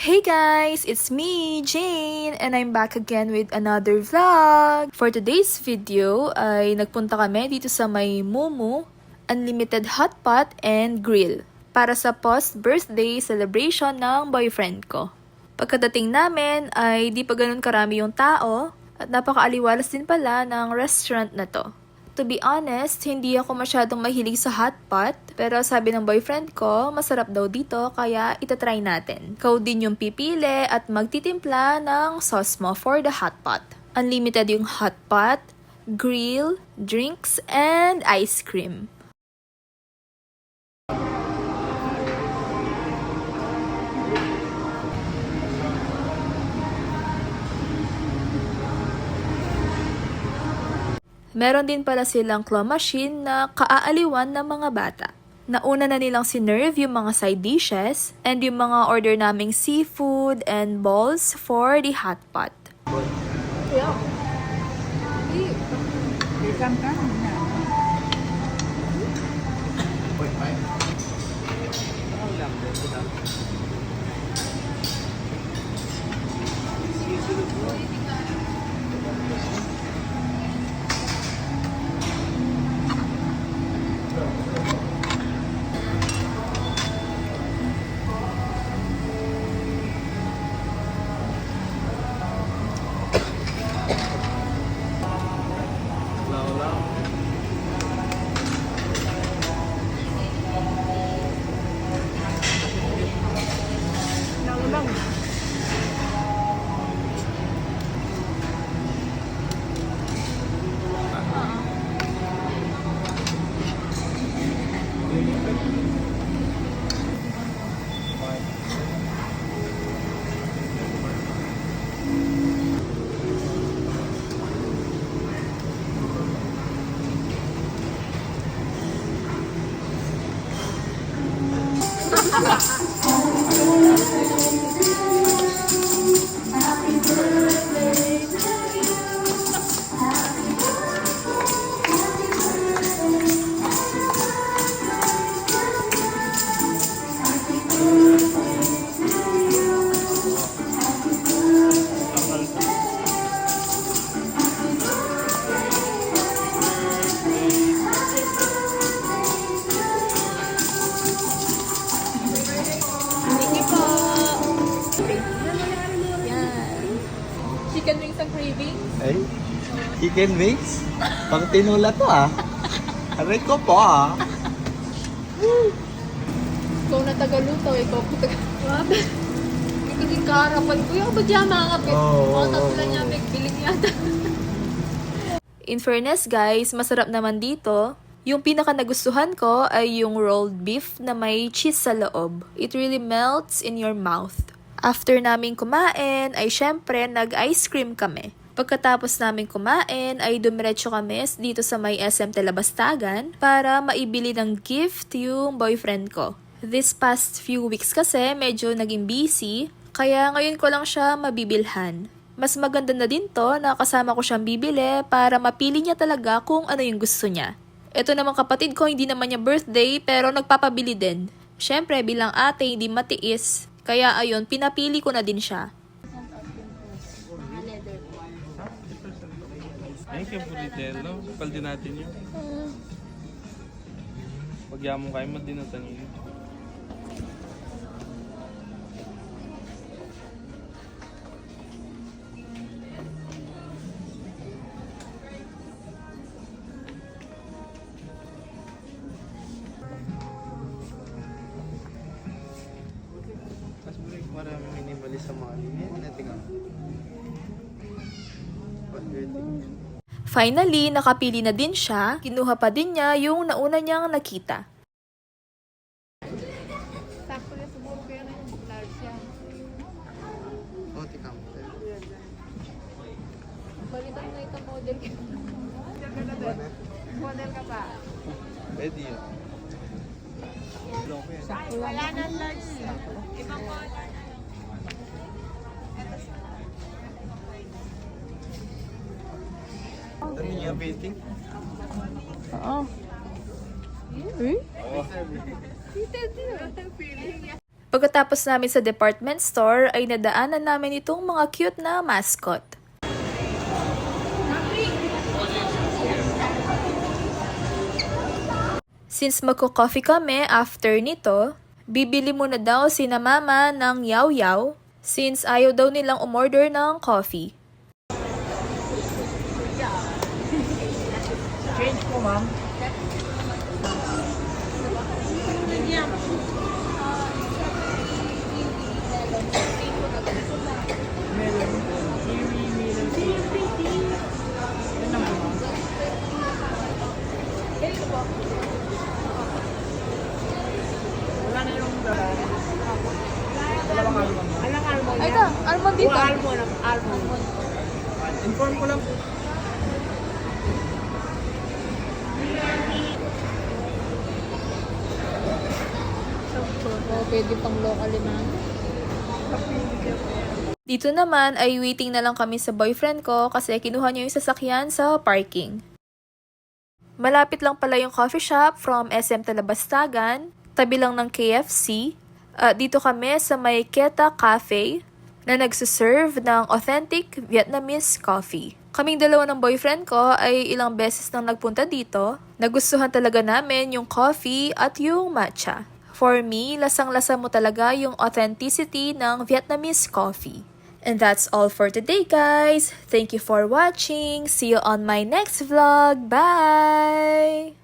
Hey guys, it's me, Jane, and I'm back again with another vlog. For today's video ay nagpunta kami dito sa may Mumu Unlimited Hot Pot and Grill para sa post-birthday celebration ng boyfriend ko. Pagkadating namin ay di pa ganun karami yung tao at napakaaliwalas din pala ng restaurant na to. To be honest, hindi ako masyadong mahilig sa hot pot, pero sabi ng boyfriend ko, masarap daw dito kaya itatry natin. Ikaw din yung pipili at magtitimpla ng sauce mo for the hot pot. Unlimited yung hot pot, grill, drinks, and ice cream. Meron din pala silang claw machine na kaaaliwan ng mga bata. Nauna na nilang sinerve yung mga side dishes and yung mga order naming seafood and balls for the hot pot. Chicken wings ang cravings? Ay, chicken wings? Pang tinula to ah. Aray ko po ah. Ikaw na tagaluto, ikaw po tagaluto. Hindi ka harapan ko yung badya mga kapit. Mga tatula niya, biling yata. In fairness guys, masarap naman dito. Yung pinaka nagustuhan ko ay yung rolled beef na may cheese sa loob. It really melts in your mouth. After namin kumain ay syempre nag-ice cream kami. Pagkatapos namin kumain ay dumiretso kami dito sa may SM Telebastagan para maibili ng gift yung boyfriend ko. This past few weeks kasi medyo naging busy, kaya ngayon ko lang siya mabibilhan. Mas maganda na din to na kasama ko siyang bibili para mapili niya talaga kung ano yung gusto niya. Ito naman kapatid ko, hindi naman niya birthday pero nagpapabili din. Syempre bilang ate hindi matiis, kaya ayun, pinapili ko na din siya. Thank you, Puritello. Kapal din natin yun. Pag yamong kayo, madinatan yun. Marami minimalist sa mga anime. Natingnan. Finally, nakapili na din siya. Kinuha pa din niya yung nauna niyang nakita. Sakto na siguro kaya na yung large yan. Oh, tingnan mo. Balitan na itong model ka. Model ka pa. Pwede yun. Wala na large. Ibang color. Ano yung painting? Oo. Detailed din. Feeling niya. Pagkatapos namin sa department store ay nadaanan namin itong mga cute na mascot. Since magko-coffee kami after nito, bibili muna daw sina mama ng yaw-yaw since ayaw daw nilang umorder ng coffee. Change po, ma'am. Ay, ito, almond dito. Inform ko lang. Oh, pwede pang local naman. Dito naman ay waiting na lang kami sa boyfriend ko kasi kinuha niya yung sasakyan sa parking. Malapit lang pala yung coffee shop from SM Talabastagan, tabi lang ng KFC. Dito kami sa may Keta Cafe na nagsiserve ng authentic Vietnamese coffee. Kaming dalawa ng boyfriend ko ay ilang beses nang nagpunta dito. Nagustuhan talaga namin yung coffee at yung matcha. For me, lasang-lasa mo talaga yung authenticity ng Vietnamese coffee. And that's all for today, guys. Thank you for watching. See you on my next vlog. Bye!